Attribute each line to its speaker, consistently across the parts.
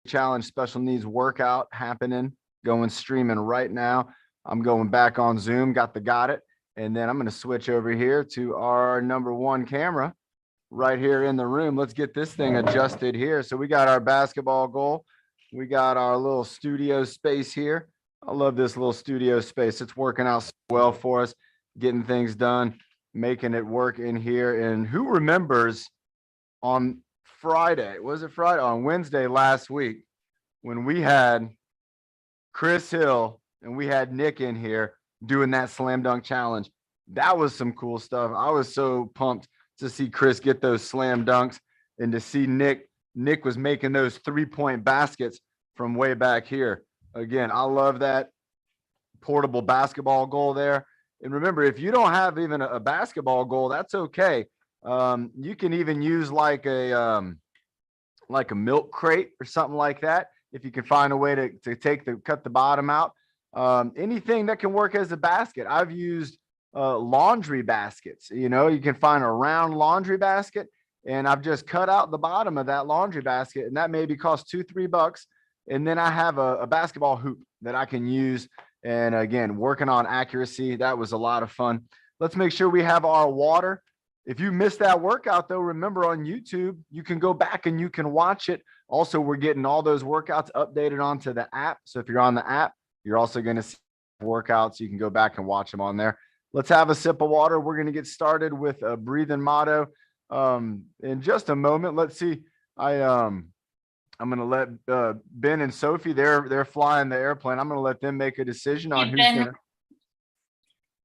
Speaker 1: Challenge special needs workout happening, going streaming right now. I'm going back on Zoom, got it. And then I'm going to switch over here to our number one camera right here in the room. Let's get this thing adjusted here. So we got our basketball goal. We got our little studio space here. I love this little studio space. It's working out so well for us, getting things done, making it work in here. And who remembers on Friday, was it Friday? On Wednesday last week, when we had Chris Hill and we had Nick in here doing that slam dunk challenge. That was some cool stuff. I was so pumped to see Chris get those slam dunks and to see Nick. Nick was making those 3-point baskets from way back here. Again, I love that portable basketball goal there. And remember, if you don't have even a basketball goal, that's okay. You can even use like a milk crate or something like that. If you can find a way to cut the bottom out, anything that can work as a basket. I've used laundry baskets. You know, you can find a round laundry basket, and I've just cut out the bottom of that laundry basket, and that maybe costs $2-3. And then I have a basketball hoop that I can use. And again, working on accuracy, that was a lot of fun. Let's make sure we have our water. If you missed that workout, though, remember on YouTube, you can go back and you can watch it. Also, we're getting all those workouts updated onto the app. So if you're on the app, you're also going to see workouts. You can go back and watch them on there. Let's have a sip of water. We're going to get started with a breathing motto in just a moment. Let's see. I'm going to let Ben and Sophie, they're flying the airplane. I'm going to let them make a decision on who's going to.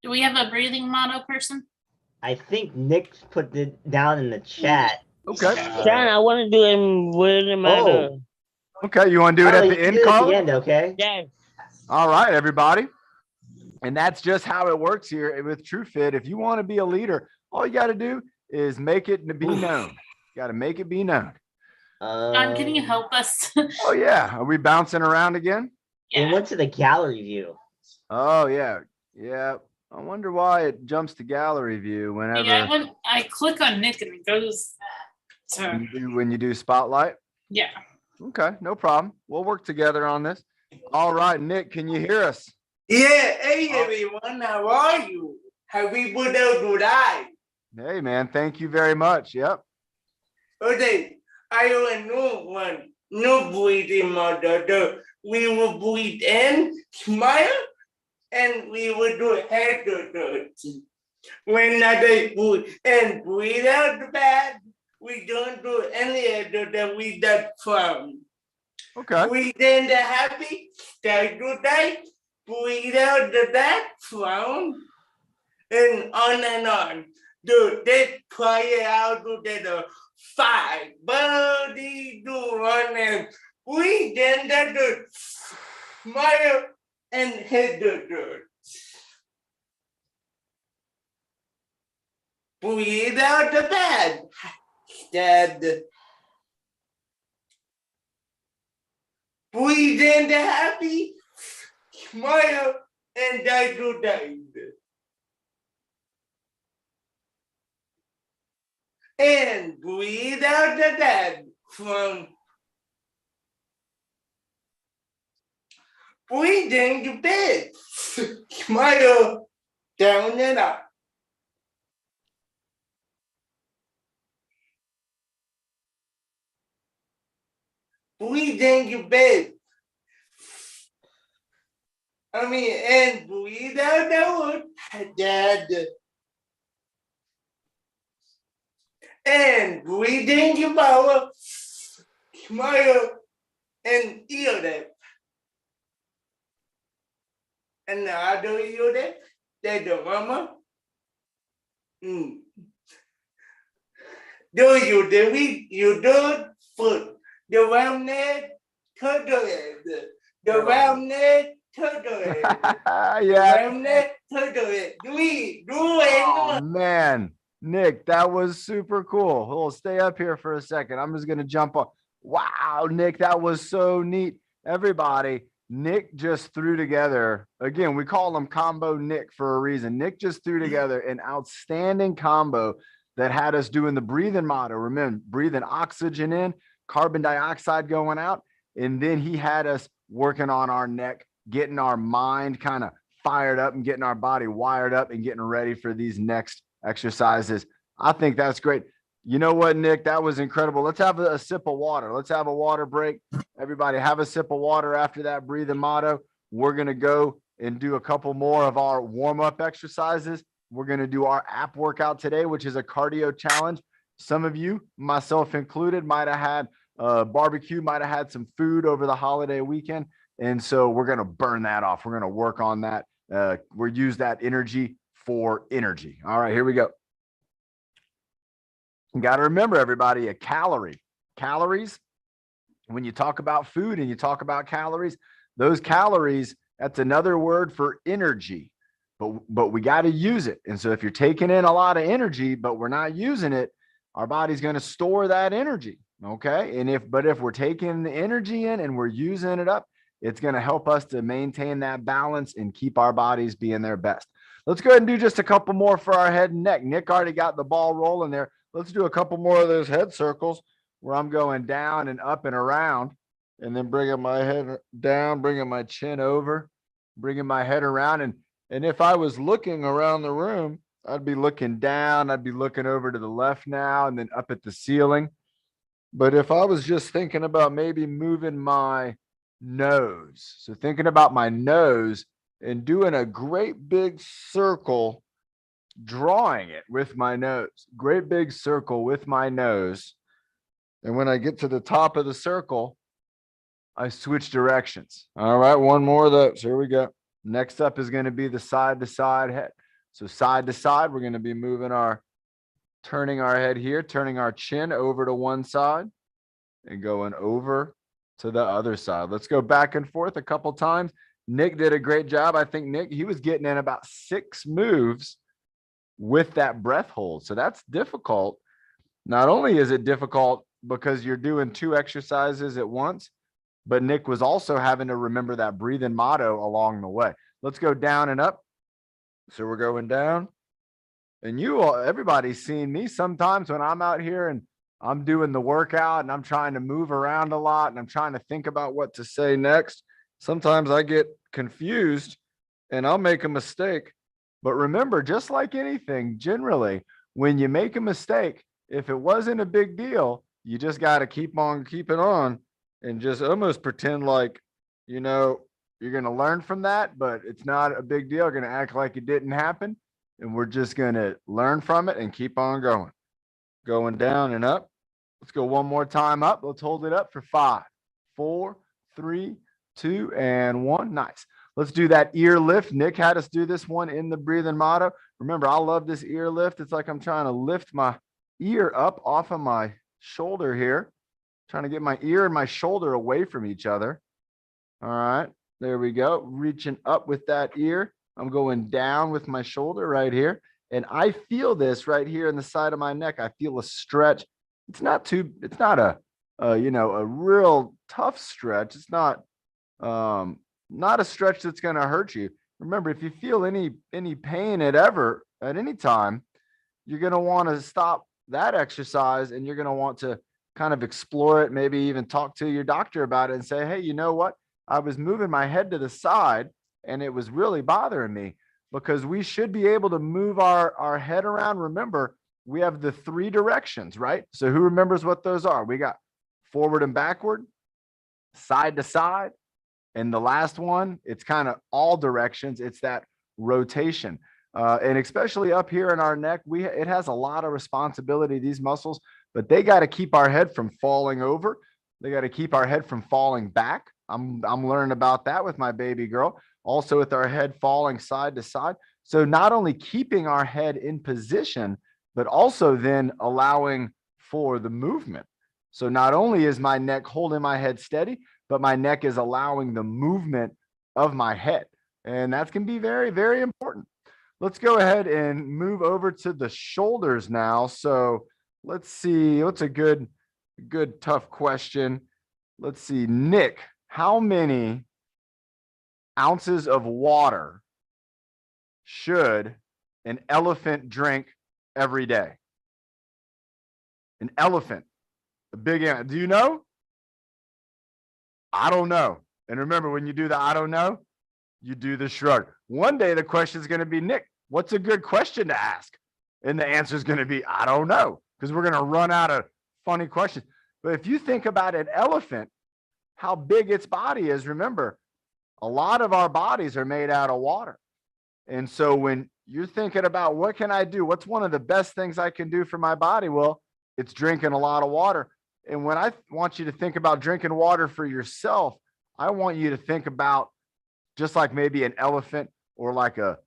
Speaker 2: Do we have a breathing motto person?
Speaker 3: I think Nick put it down in the chat.
Speaker 1: Okay.
Speaker 4: John, I want to do it with my.
Speaker 1: Okay, you want to do it at the end, Carl?
Speaker 3: At the end, okay?
Speaker 4: Yes.
Speaker 1: All right, everybody. And that's just how it works here with TrueFit. If you want to be a leader, all you got to do is make it be known. You got to make it be known.
Speaker 2: John, can you help us?
Speaker 1: Oh, yeah. Are we bouncing around again?
Speaker 3: Yeah. It went to the gallery view.
Speaker 1: Oh, yeah. Yeah. I wonder why it jumps to gallery view whenever.
Speaker 2: Yeah, I click on Nick and it goes to.
Speaker 1: When you do spotlight?
Speaker 2: Yeah.
Speaker 1: Okay, no problem. We'll work together on this. All right, Nick, can you hear us?
Speaker 5: Yeah. Hey, everyone. How are you? Happy Buddha July.
Speaker 1: Hey, man. Thank you very much. Yep.
Speaker 5: Okay. I will know one. No breathing mother. We will breathe in, smile, and we will do head dirty. When I breathe and breathe out the bad, we don't do any other than we that frown.
Speaker 1: Okay.
Speaker 5: Breathe in the happy, stay today, breathe out the bad, frown, and on. Do that, cry out to the 5, birdie, do one, and breathe in the dirt, smile, and hit the dirt. Breathe out the bad. Dead. Breathe in the happy, smile, and die to die. And breathe out the dead from breathe in the bed, smile, down and up. Breathe in your bed. And breathe out the wood, Dad. And breathe in your power, smile, and ear that. And the other ear that, that's the mama. Do you do foot. The rounded turtle head. The rounded turtle head.
Speaker 1: Yeah.
Speaker 5: Rounded turtle head. Do it.
Speaker 1: Oh, man. Nick, that was super cool. We'll stay up here for a second. I'm just going to jump on. Wow, Nick, that was so neat. Everybody, Nick just threw together, again, we call him Combo Nick for a reason. Nick just threw together an outstanding combo that had us doing the breathing motto. Remember, breathing oxygen in, carbon dioxide going out. And then he had us working on our neck, getting our mind kind of fired up and getting our body wired up and getting ready for these next exercises. I think that's great. You know what, Nick? That was incredible. Let's have a sip of water. Let's have a water break. Everybody have a sip of water after that breathing motto. We're going to go and do a couple more of our warm-up exercises. We're going to do our app workout today, which is a cardio challenge. Some of you, myself included, might have had barbecue, might have had some food over the holiday weekend. And so we're going to burn that off. We're going to work on that. We'll use that energy for energy. All right, here we go. You got to remember, everybody, a calories, when you talk about food and you talk about calories, those calories, that's another word for energy, but we got to use it. And so if you're taking in a lot of energy, but we're not using it, our body's going to store that energy. Okay. And if we're taking the energy in and we're using it up, it's going to help us to maintain that balance and keep our bodies being their best. Let's go ahead and do just a couple more for our head and neck. Nick already got the ball rolling there. Let's do a couple more of those head circles where I'm going down and up and around, and then bringing my head down, bringing my chin over, bringing my head around. And if I was looking around the room, I'd be looking down, I'd be looking over to the left now and then up at the ceiling. But if I was just thinking about maybe moving my nose, so thinking about my nose and doing a great big circle, drawing it with my nose, great big circle with my nose. And when I get to the top of the circle, I switch directions. All right, one more of those. Here we go. Next up is going to be the side to side head. So side to side, we're going to be turning our head here, turning our chin over to one side and going over to the other side. Let's go back and forth a couple times. Nick did a great job. I think Nick, he was getting in about 6 moves with that breath hold. So that's difficult. Not only is it difficult because you're doing 2 exercises at once, but Nick was also having to remember that breathing motto along the way. Let's go down and up. So we're going down. And everybody's seen me sometimes when I'm out here and I'm doing the workout and I'm trying to move around a lot and I'm trying to think about what to say next. Sometimes I get confused and I'll make a mistake. But remember, just like anything, generally, when you make a mistake, if it wasn't a big deal, you just got to keep on keeping on and just almost pretend like, you're going to learn from that, but it's not a big deal. You're going to act like it didn't happen. And we're just going to learn from it and keep on going down and up. Let's go one more time up. Let's hold it up for 5, 4, 3, 2, and 1. Nice. Let's do that ear lift. Nick had us do this one in the breathing motto. Remember, I love this ear lift. It's like I'm trying to lift my ear up off of my shoulder here, trying to get my ear and my shoulder away from each other. All right, there we go. Reaching up with that ear. I'm going down with my shoulder right here. And I feel this right here in the side of my neck. I feel a stretch. It's not a real tough stretch. It's not a stretch that's going to hurt you. Remember, if you feel any pain at any time, you're going to want to stop that exercise and you're going to want to kind of explore it, maybe even talk to your doctor about it and say, hey, you know what? I was moving my head to the side and it was really bothering me, because we should be able to move our head around. Remember, we have the 3 directions, right? So who remembers what those are? We got forward and backward, side to side. And the last one, it's kind of all directions. It's that rotation. And especially up here in our neck, it has a lot of responsibility, these muscles, but they got to keep our head from falling over. They got to keep our head from falling back. I'm learning about that with my baby girl. Also with our head falling side to side. So not only keeping our head in position, but also then allowing for the movement. So not only is my neck holding my head steady, but my neck is allowing the movement of my head. And that can be very, very important. Let's go ahead and move over to the shoulders now. So let's see, what's a good, tough question. Let's see, Nick, how many ounces of water should an elephant drink every day? An elephant, a big ant. Do you know? I don't know. And remember, when you do the I don't know, you do the shrug. One day the question is going to be, Nick, what's a good question to ask? And the answer is going to be, I don't know, because we're going to run out of funny questions. But if you think about an elephant, how big its body is, remember, a lot of our bodies are made out of water. And so when you're thinking about what can I do? What's one of the best things I can do for my body? Well, it's drinking a lot of water. And when I want you to think about drinking water for yourself, I want you to think about just like maybe an elephant or like a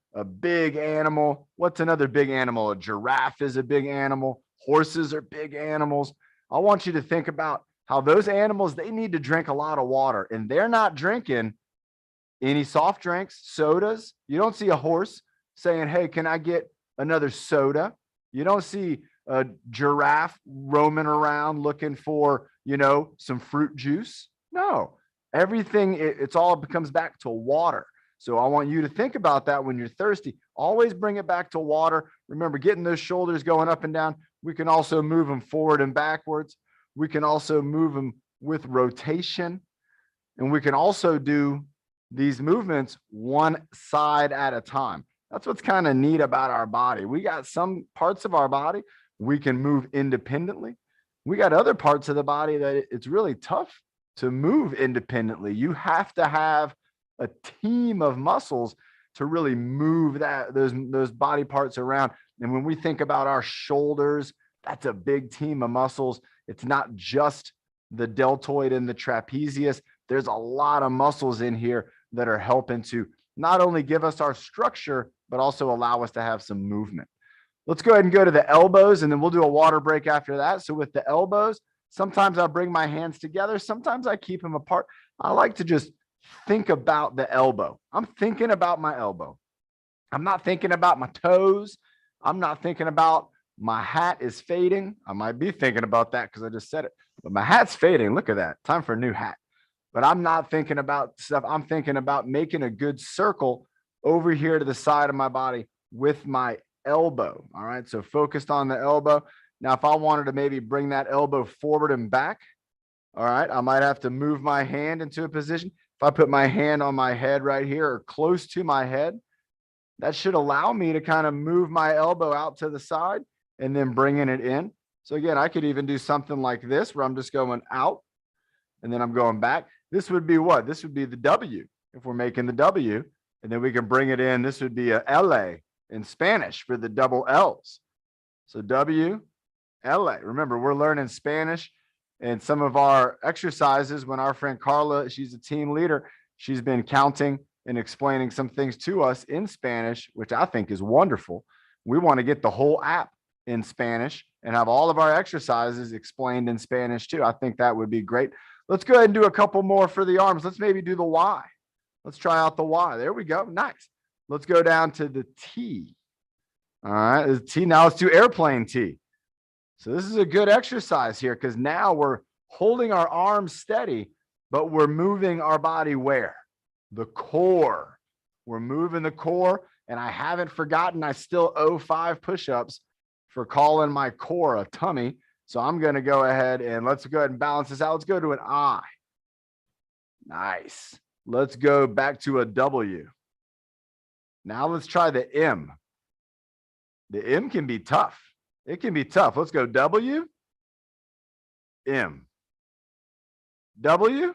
Speaker 1: big animal. What's another big animal? A giraffe is a big animal. Horses are big animals. I want you to think about how those animals, they need to drink a lot of water, and they're not drinking any soft drinks, sodas. You don't see a horse saying, hey, can I get another soda? You don't see a giraffe roaming around looking for, some fruit juice. No, everything, it's all comes back to water. So I want you to think about that when you're thirsty. Always bring it back to water. Remember, getting those shoulders going up and down. We can also move them forward and backwards. We can also move them with rotation. And we can also do these movements one side at a time. That's what's kind of neat about our body. We got some parts of our body we can move independently. We got other parts of the body that it's really tough to move independently. You have to have a team of muscles to really move those body parts around. And when we think about our shoulders, that's a big team of muscles. It's not just the deltoid and the trapezius. There's a lot of muscles in here that are helping to not only give us our structure, but also allow us to have some movement. Let's go ahead and go to the elbows, and then we'll do a water break after that. So with the elbows, sometimes I'll bring my hands together. Sometimes I keep them apart. I like to just think about the elbow. I'm thinking about my elbow. I'm not thinking about my toes. I'm not thinking about my hat is fading. I might be thinking about that because I just said it, but my hat's fading. Look at that. Time for a new hat. But I'm not thinking about stuff. I'm thinking about making a good circle over here to the side of my body with my elbow. All right. So focused on the elbow. Now, if I wanted to maybe bring that elbow forward and back, all right, I might have to move my hand into a position. If I put my hand on my head right here or close to my head, that should allow me to kind of move my elbow out to the side and then bringing it in. So again, I could even do something like this where I'm just going out and then I'm going back. This would be what? This would be the W if we're making the W, and then we can bring it in. This would be a LA in Spanish for the double L's. So W, LA. Remember, we're learning Spanish, and some of our exercises when our friend Carla, she's a team leader, she's been counting and explaining some things to us in Spanish, which I think is wonderful. We want to get the whole app in Spanish and have all of our exercises explained in Spanish too. I think that would be great. Let's go ahead and do a couple more for the arms. Let's maybe do the Y. Let's try out the Y. There we go. Nice. Let's go down to the T. All right, the T. Now let's do airplane T. So this is a good exercise here because now we're holding our arms steady, but we're moving our body where? The core. We're moving the core, and I haven't forgotten I still owe 5 push-ups for calling my core a tummy. So I'm going to go ahead and let's go ahead and balance this out. Let's go to an I. Nice. Let's go back to a W. Now let's try the M. The M can be tough. It can be tough. Let's go W, M. W,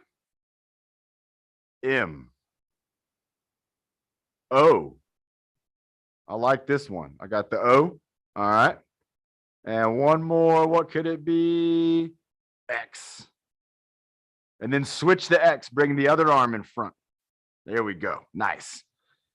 Speaker 1: M. O. I like this one. I got the O. All right. And one more. What could it be? X. And then switch the X. Bring the other arm in front. There we go. Nice.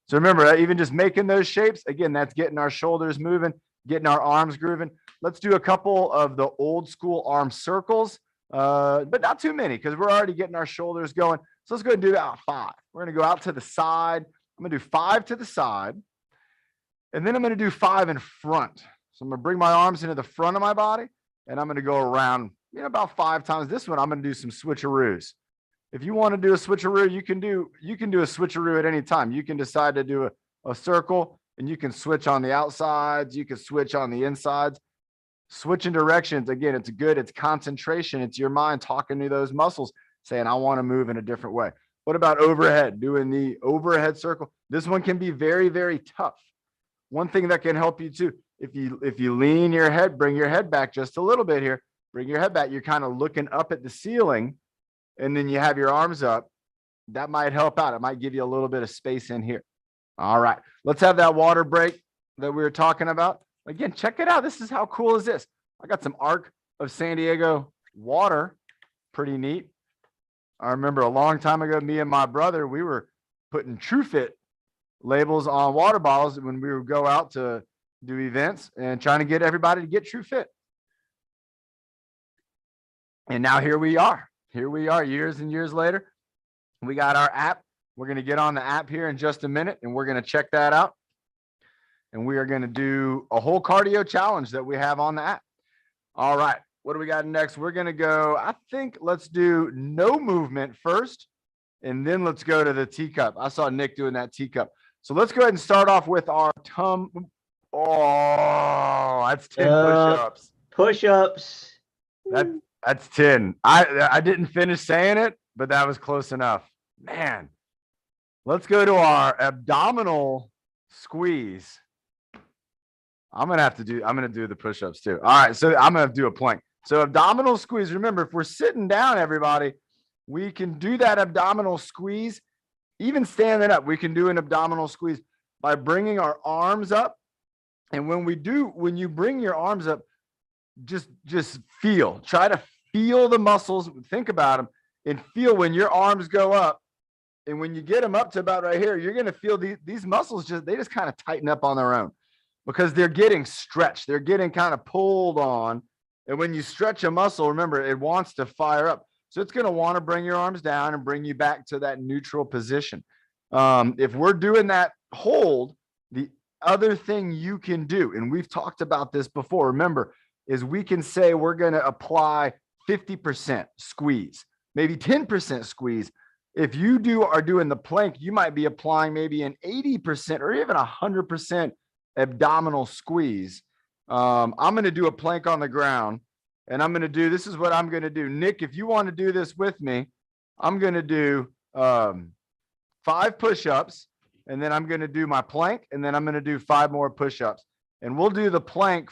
Speaker 1: So remember, even just making those shapes, again, that's getting our shoulders moving, getting our arms grooving. Let's do a couple of the old school arm circles, but not too many because we're already getting our shoulders going. So let's go and do about 5. We're going to go out to the side. I'm going to do 5 to the side. And then I'm going to do 5 in front. So I'm going to bring my arms into the front of my body, and I'm going to go around, about 5 times. This one, I'm going to do some switcheroos. If you want to do a switcheroo, you can do a switcheroo at any time. You can decide to do a circle, and you can switch on the outsides. You can switch on the insides. Switching directions, again, it's concentration. It's your mind talking to those muscles, saying, I want to move in a different way. What about overhead? Doing the overhead circle. This one can be very, very tough. One thing that can help you too, if you lean your head, bring your head back just a little bit here, bring your head back. You're kind of looking up at the ceiling and then you have your arms up. That might help out. It might give you a little bit of space in here. All right, let's have that water break that we were talking about. Again, check it out. This is how cool is this? I got some Arc of San Diego water. Pretty neat. I remember a long time ago, me and my brother, we were putting TrueFit labels on water bottles when we would go out to do events and trying to get everybody to get TrueFit. And now here we are. Here we are years and years later. We got our app. We're going to get on the app here in just a minute and we're going to check that out. And we are going to do a whole cardio challenge that we have on the app. All right. What do we got next? We're going to go, I think let's do no movement first, and then let's go to the teacup. I saw Nick doing that teacup. So let's go ahead and start off with our Oh, that's 10 push-ups.
Speaker 3: Push-ups.
Speaker 1: That's 10. I didn't finish saying it, but that was close enough. Man, let's go to our abdominal squeeze. I'm going to do the push-ups too. All right. So I'm going to do a plank. So abdominal squeeze. Remember, if we're sitting down, everybody, we can do that abdominal squeeze. Even standing up, we can do an abdominal squeeze by bringing our arms up. And when you bring your arms up, just try to feel the muscles, think about them and feel when your arms go up. And when you get them up to about right here, you're going to feel these muscles they just kind of tighten up on their own because they're getting stretched. They're getting kind of pulled on. And when you stretch a muscle, remember, it wants to fire up. So it's going to want to bring your arms down and bring you back to that neutral position. If we're doing that hold, the other thing you can do, and we've talked about this before, remember, is we can say we're going to apply 50% squeeze, maybe 10% squeeze. If you are doing the plank, you might be applying maybe an 80% or even 100% abdominal squeeze. I'm going to do a plank on the ground and this is what I'm going to do. Nick, if you want to do this with me, I'm going to do 5 push-ups and then I'm going to do my plank and then I'm going to do 5 more push-ups and we'll do the plank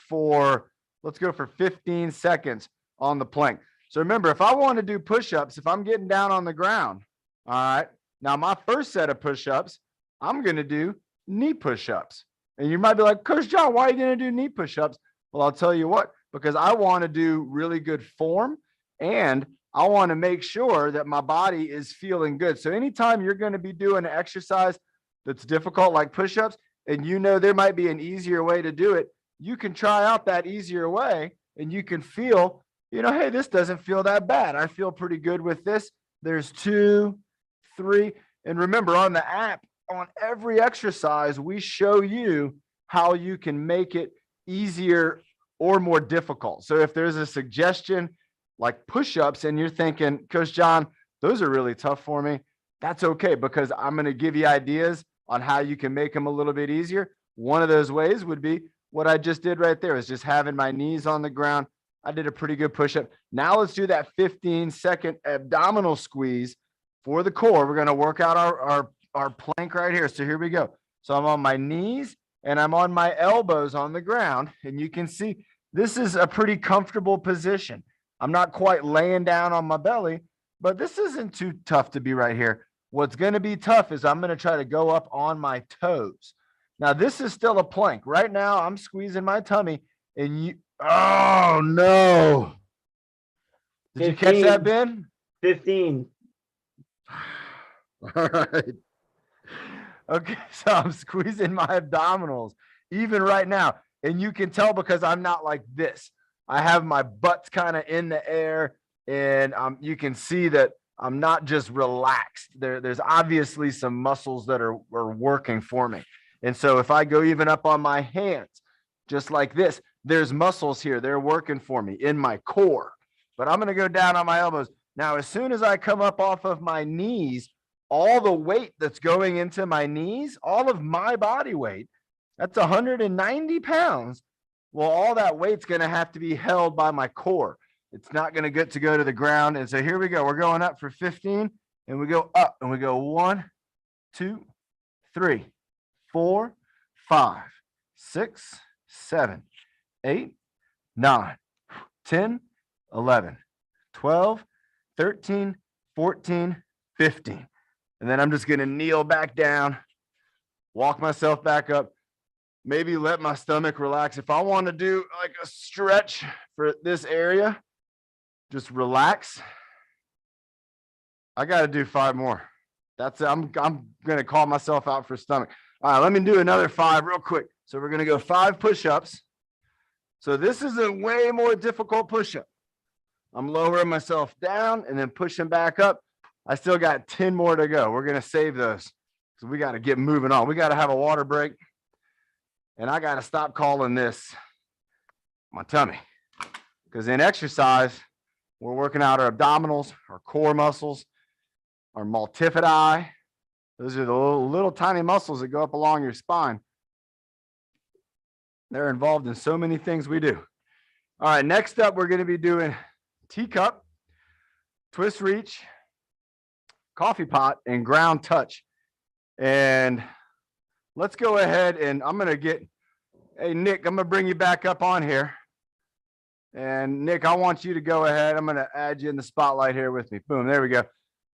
Speaker 1: let's go for 15 seconds on the plank. So remember, if I want to do push-ups, if I'm getting down on the ground, all right, now my first set of push-ups, I'm going to do knee push-ups. And you might be like, Coach John, why are you going to do knee push-ups? Well, I'll tell you what, because I want to do really good form and I want to make sure that my body is feeling good. So anytime you're going to be doing an exercise that's difficult like push-ups, and there might be an easier way to do it, you can try out that easier way and you can feel, hey, this doesn't feel that bad. I feel pretty good with this. There's 2, 3. And remember, on the app, on every exercise, we show you how you can make it easier or more difficult. So if there's a suggestion like push-ups and you're thinking, Coach John, those are really tough for me, that's okay, because I'm going to give you ideas on how you can make them a little bit easier. One of those ways would be what I just did right there, is just having my knees on the ground. I did a pretty good push-up. Now let's do that 15-second abdominal squeeze for the core. We're going to work out our plank right here. So here we go. So I'm on my knees and I'm on my elbows on the ground. And you can see this is a pretty comfortable position. I'm not quite laying down on my belly, but this isn't too tough to be right here. What's going to be tough is I'm going to try to go up on my toes. Now, this is still a plank. Right now, I'm squeezing my tummy and oh no. Did 15. You catch that, Ben?
Speaker 3: 15.
Speaker 1: All right. Okay, so I'm squeezing my abdominals even right now. And you can tell because I'm not like this. I have my butt kind of in the air and you can see that I'm not just relaxed. There's obviously some muscles that are working for me. And so if I go even up on my hands, just like this, there's muscles here. They're working for me in my core. But I'm going to go down on my elbows. Now, as soon as I come up off of my knees, all the weight that's going into my knees, all of my body weight, that's 190 pounds. Well, all that weight's going to have to be held by my core. It's not going to get to go to the ground. And so here we go. We're going up for 15 and we go up and we go 1, 2, 3, 4, 5, 6, 7, 8, 9, 10, 11, 12, 13, 14, 15. And then I'm just going to kneel back down, walk myself back up, maybe let my stomach relax. If I want to do like a stretch for this area, just relax. I got to do 5 more. That's it. I'm going to call myself out for stomach. All right, let me do another 5 real quick. So we're going to go 5 push-ups. So this is a way more difficult push-up. I'm lowering myself down and then pushing back up. I still got 10 more to go. We're going to save those. So we got to get moving on. We got to have a water break. And I got to stop calling this my tummy. Because in exercise, we're working out our abdominals, our core muscles, our multifidi. Those are the little tiny muscles that go up along your spine. They're involved in so many things we do. All right, next up, we're going to be doing teacup, twist reach, coffee pot, and ground touch. And let's go ahead and I'm going to get, hey, Nick, I'm going to bring you back up on here. And Nick, I want you to go ahead. I'm going to add you in the spotlight here with me. Boom, there we go.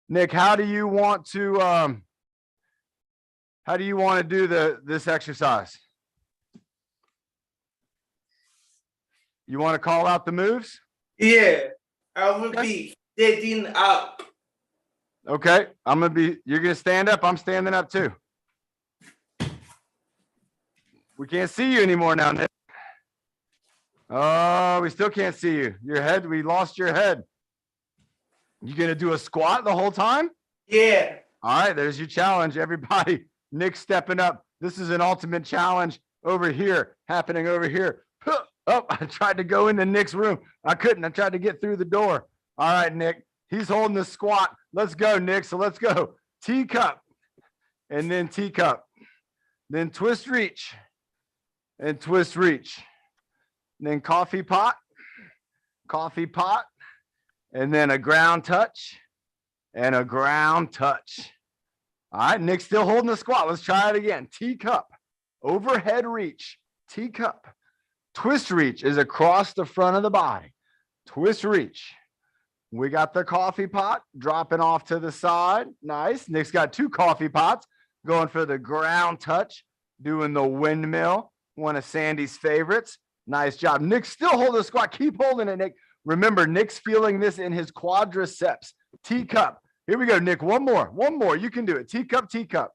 Speaker 1: Nick, how do you want to do this exercise? You want to call out the moves?
Speaker 5: Yeah, I will be sitting up.
Speaker 1: Okay, you're going to stand up. I'm standing up too. We can't see you anymore now, Nick. Oh, we still can't see you. Your head, we lost your head. You going to do a squat the whole time?
Speaker 5: Yeah.
Speaker 1: All right, there's your challenge, everybody. Nick's stepping up. This is an ultimate challenge over here, happening over here. Oh, I tried to go into Nick's room. I couldn't. I tried to get through the door. All right, Nick. He's holding the squat. Let's go, Nick. So let's go. Teacup. And then teacup. Then twist reach. And twist reach. And then coffee pot. Coffee pot. And then a ground touch. And a ground touch. All right, Nick's still holding the squat. Let's try it again. Teacup. Overhead reach. Teacup. Twist reach is across the front of the body. Twist reach. We got the coffee pot dropping off to the side. Nice. Nick's got 2 coffee pots going for the ground touch, doing the windmill, one of Sandy's favorites. Nice job. Nick still holding the squat. Keep holding it, Nick. Remember, Nick's feeling this in his quadriceps. Teacup. Here we go, Nick. One more. One more. You can do it. Teacup, teacup.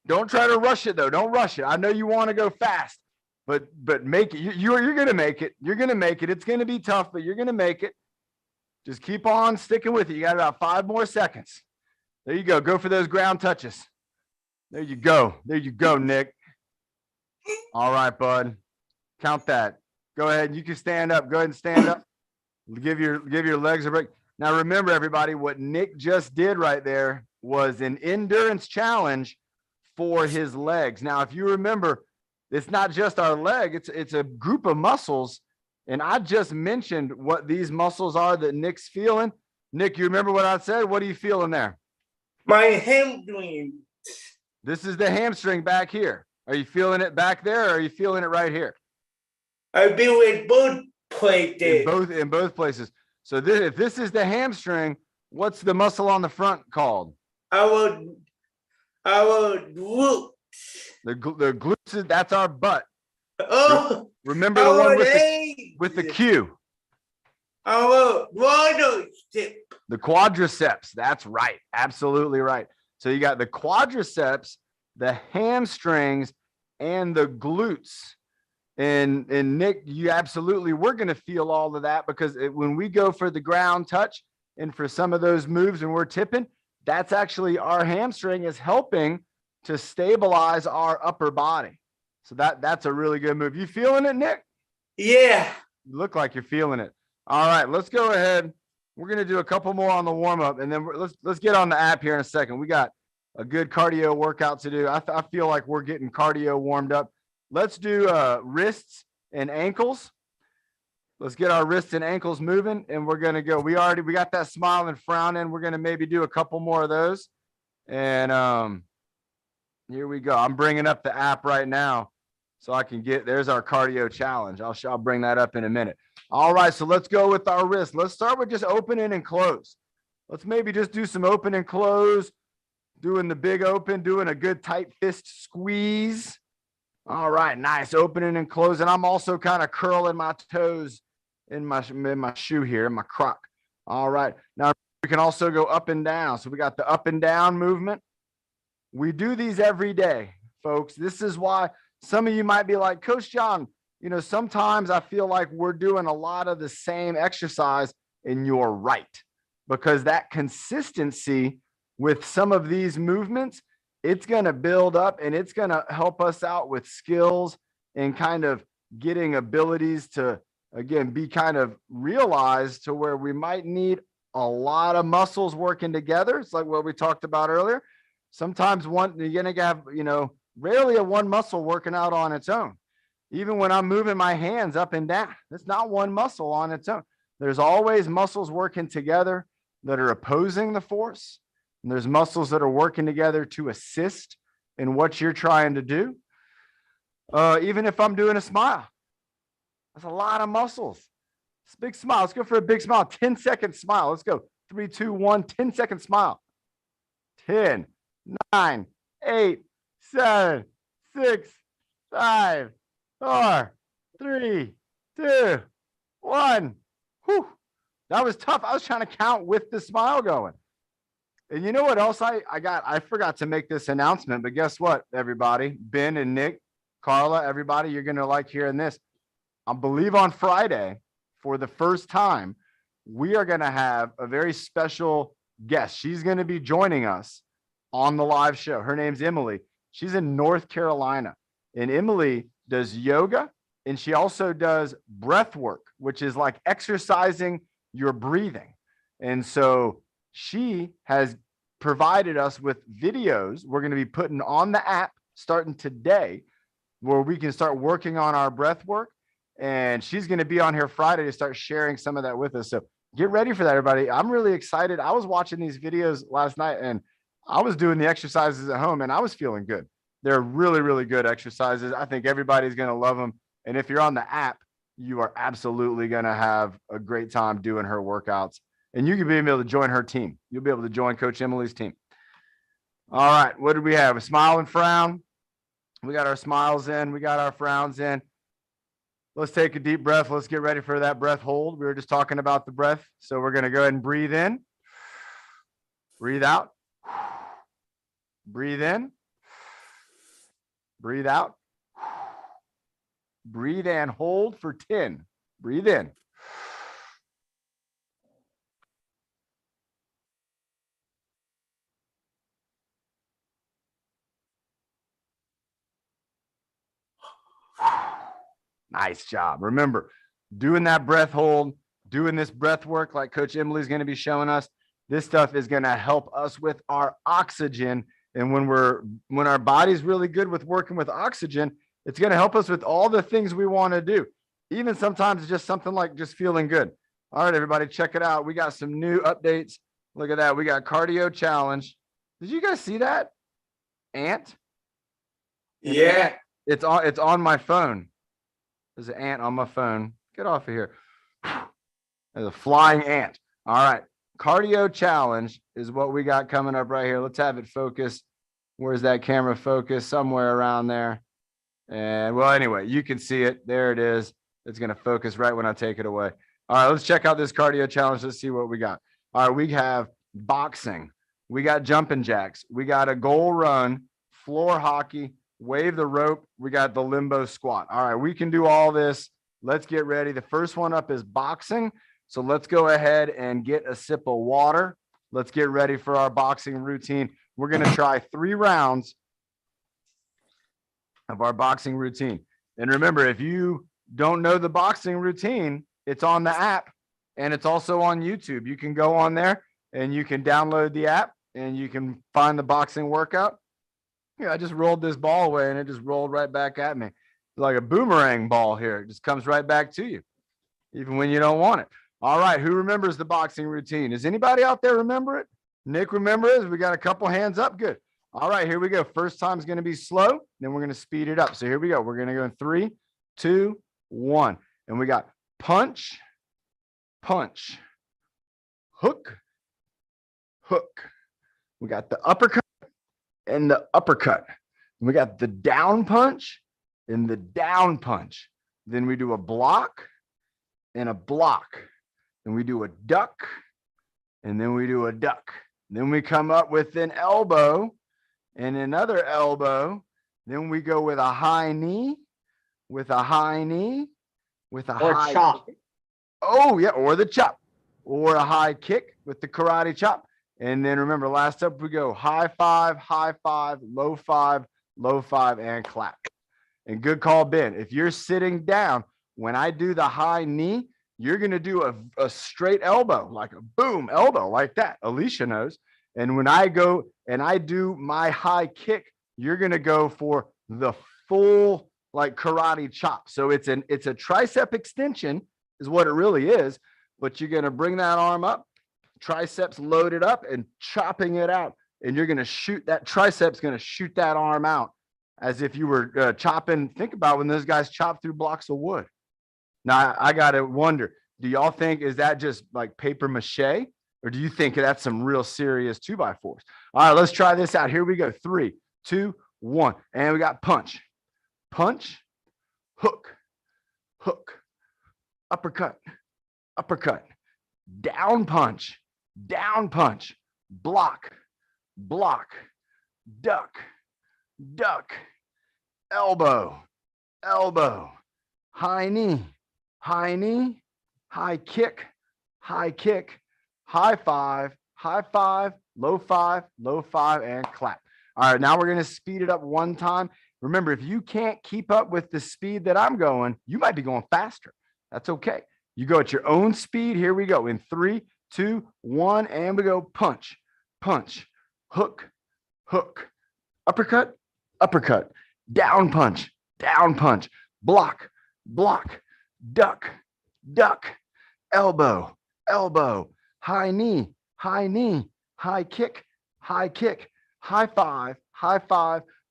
Speaker 1: Don't try to rush it, though. Don't rush it. I know you want to go fast. But make it. You're going to make it. You're going to make it. It's going to be tough, but you're going to make it. Just keep on sticking with it. You got about 5 more seconds. There you go. Go for those ground touches. There you go. There you go, Nick. All right, bud. Count that. Go ahead. You can stand up. Go ahead and stand up. Give your legs a break. Now, remember, everybody, what Nick just did right there was an endurance challenge for his legs. Now, if you remember, it's not just our leg, it's a group of muscles. And I just mentioned what these muscles are that Nick's feeling. Nick, you remember what I said? What are you feeling there?
Speaker 5: My hamstring.
Speaker 1: This is the hamstring back here. Are you feeling it back there, or are you feeling it right here?
Speaker 5: I feel it both places.
Speaker 1: In both places. So if this is the hamstring, what's the muscle on the front called?
Speaker 5: Our glutes.
Speaker 1: The glutes, that's our butt.
Speaker 5: Oh,
Speaker 1: Remember the one with the Q.
Speaker 5: Our quadriceps.
Speaker 1: The quadriceps. That's right. Absolutely right. So you got the quadriceps, the hamstrings, and the glutes. And Nick, you absolutely, we're going to feel all of that because when we go for the ground touch and for some of those moves and we're tipping, that's actually our hamstring is helping to stabilize our upper body. So that's a really good move. You feeling it, Nick?
Speaker 5: Yeah.
Speaker 1: You look like you're feeling it. All right, let's go ahead. We're going to do a couple more on the warm up and then let's get on the app here in a second. We got a good cardio workout to do. I feel like we're getting cardio warmed up. Let's do wrists and ankles. Let's get our wrists and ankles moving, and we're gonna go. We got that smile and frown in. We're gonna maybe do a couple more of those. And here we go. I'm bringing up the app right now so I can there's our cardio challenge. I'll bring that up in a minute. All right, so let's go with our wrist. Let's start with just opening and close. Let's maybe just do some open and close, doing the big open, doing a good tight fist squeeze. All right, nice opening and closing. I'm also kind of curling my toes in my shoe here, in my croc. All right, now we can also go up and down. So we got the up and down movement. We do these every day, folks. This is why some of you might be like, Coach John, you know, sometimes I feel like we're doing a lot of the same exercise, and you're right, because that consistency with some of these movements, it's going to build up and it's going to help us out with skills and kind of getting abilities to, again, be kind of realized to where we might need a lot of muscles working together. It's like what we talked about earlier. Sometimes you're going to have, you know, rarely a one muscle working out on its own. Even when I'm moving my hands up and down, it's not one muscle on its own. There's always muscles working together that are opposing the force. And there's muscles that are working together to assist in what you're trying to do. Even if I'm doing a smile, that's a lot of muscles. It's a big smile. Let's go for a big smile. 10-second smile. Let's go. 3, 2, 1, 10-second smile. 10, 9, 8, 7, 6, 5, 4, 3, 2, 1. Whew. That was tough. I was trying to count with the smile going. And you know what else I forgot to make this announcement, but guess what, everybody? Ben and Nick, Carla, everybody, you're going to like hearing this. I believe on Friday, for the first time, we are going to have a very special guest. She's going to be joining us on the live show. Her name's Emily. She's in North Carolina, and Emily does yoga, and she also does breath work, which is like exercising your breathing. And so she has provided us with videos we're going to be putting on the app starting today, where we can start working on our breath work. And she's going to be on here Friday to start sharing some of that with us. So get ready for that, everybody. I'm really excited. I was watching these videos last night and I was doing the exercises at home and I was feeling good. They're really, really good exercises. I think everybody's going to love them. And if you're on the app, you are absolutely going to have a great time doing her workouts. And you can be able to join her team. You'll be able to join Coach Emily's team. All right. What did we have? A smile and frown. We got our smiles in. We got our frowns in. Let's take a deep breath. Let's get ready for that breath hold. We were just talking about the breath. So we're going to go ahead and breathe in. Breathe out. Breathe in. Breathe out. Breathe and hold for 10. Breathe in. Nice job. Remember, doing that breath hold, doing this breath work like Coach Emily is going to be showing us, this stuff is going to help us with our oxygen. And when our body's really good with working with oxygen, it's going to help us with all the things we want to do. Even sometimes it's just something like just feeling good. All right, everybody, check it out. We got some new updates. Look at that. We got cardio challenge. Did you guys see that? Ant?
Speaker 5: Yeah.
Speaker 1: It's on my phone. There's an ant on my phone. Get off of here. There's a flying ant. All right. Cardio challenge is what we got coming up right here. Let's have it focus. Where's that camera focus? Somewhere around there. And well, anyway, you can see it. There it is. It's going to focus right when I take it away. All right, let's check out this cardio challenge. Let's see what we got. All right, we have boxing. We got jumping jacks. We got a goal run, floor hockey, wave the rope. We got the limbo squat. All right, we can do all this. Let's get ready. The first one up is boxing. So let's go ahead and get a sip of water. Let's get ready for our boxing routine. We're going to try 3 rounds of our boxing routine. And remember, if you don't know the boxing routine, it's on the app and it's also on YouTube. You can go on there and you can download the app and you can find the boxing workout. Yeah, I just rolled this ball away and it just rolled right back at me. It's like a boomerang ball here. It just comes right back to you. even when you don't want it. All right, who remembers the boxing routine? Does anybody out there remember it? Nick, remember it? We got a couple hands up. Good. All right, here we go. First time's going to be slow. Then we're going to speed it up. So here we go. We're going to go in 3, 2, 1. And we got punch, punch, hook, hook. We got the uppercut and the uppercut. And we got the down punch and the down punch. Then we do a block and a block. Then we do a duck and then we do a duck. Then we come up with an elbow and another elbow. Then we go with a high knee, with a high knee, with a
Speaker 3: Or
Speaker 1: high
Speaker 3: chop.
Speaker 1: Oh, yeah, or the chop, or a high kick with the karate chop. And then remember, last up we go high five, low five, and clap. And good call, Ben. If you're sitting down, when I do the high knee, you're going to do a straight elbow, like a boom elbow like that. Alicia knows. And when I go and I do my high kick, you're going to go for the full like karate chop. So it's a tricep extension is what it really is, but you're going to bring that arm up, triceps loaded up and chopping it out. And you're going to shoot that triceps going to shoot that arm out as if you were chopping. Think about when those guys chop through blocks of wood. Now I got to wonder, do y'all think, is that just like paper mache? Or do you think that's some real serious 2x4s? All right, let's try this out. Here we go. 3, 2, 1. And we got punch, punch, hook, hook, uppercut, uppercut, down punch, block, block, duck, duck, elbow, elbow, high knee, high kick, high five, low five, and clap. All right, now we're going to speed it up one time. Remember, if you can't keep up with the speed that I'm going, you might be going faster. That's okay. You go at your own speed. Here we go in 3, 2, 1, and we go punch, punch, hook, hook, uppercut, uppercut, down punch, block, block, duck, duck, elbow, elbow, high knee, high kick, high five,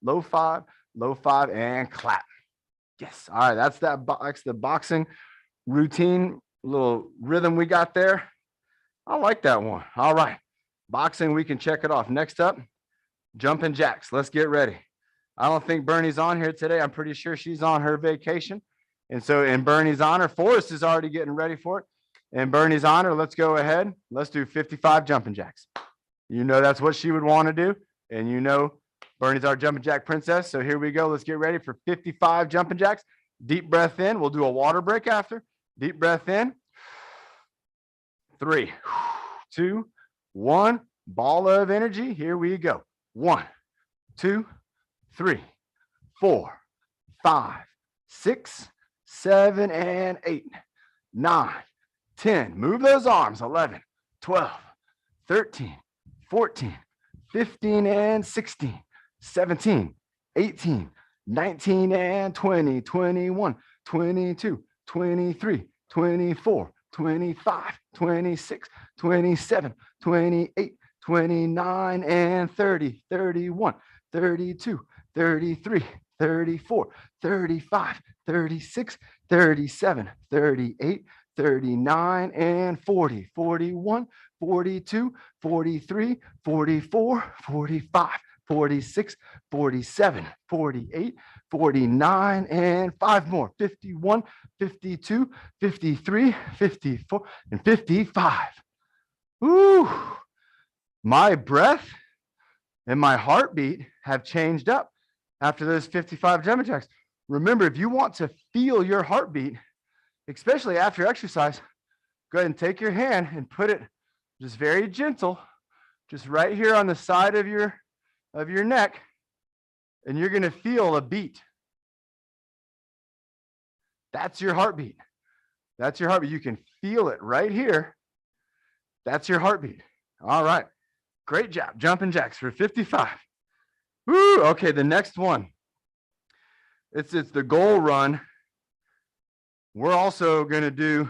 Speaker 1: low five, and clap. Yes. All right. That's the boxing routine, little rhythm we got there. I like that one. All right. Boxing, we can check it off. Next up, jumping jacks. Let's get ready. I don't think Bernie's on here today. I'm pretty sure she's on her vacation. And so in Bernie's honor, Forrest is already getting ready for it. In Bernie's honor, let's go ahead. Let's do 55 jumping jacks. You know that's what she would want to do. And you know Bernie's our jumping jack princess. So here we go. Let's get ready for 55 jumping jacks. Deep breath in. We'll do a water break after. Deep breath in. 3, 2, 1. Ball of energy. Here we go. 1, 2, 3, 4, 5, 6, 7, and 8, 9, 10. Move those arms. 11, 12, 13, 14, 15, and 16, 17, 18, 19, and 20, 21, 22, 23, 24, 25, 26, 27, 28, 29, and 30, 31, 32, 33, 34, 35, 36, 37, 38, 39, and 40, 41, 42, 43, 44, 45, 46, 47, 48, 49, and 5 more, 51, 52, 53, 54, and 55. Ooh, my breath and my heartbeat have changed up after those 55 jumping jacks. Remember, if you want to feel your heartbeat, especially after exercise, go ahead and take your hand and put it just very gentle, just right here on the side of your neck, and you're going to feel a beat. That's your heartbeat. That's your heartbeat. You can feel it right here. That's your heartbeat. All right. Great job. Jumping jacks for 55. Woo. Okay, the next one. It's the goal run. We're also going to do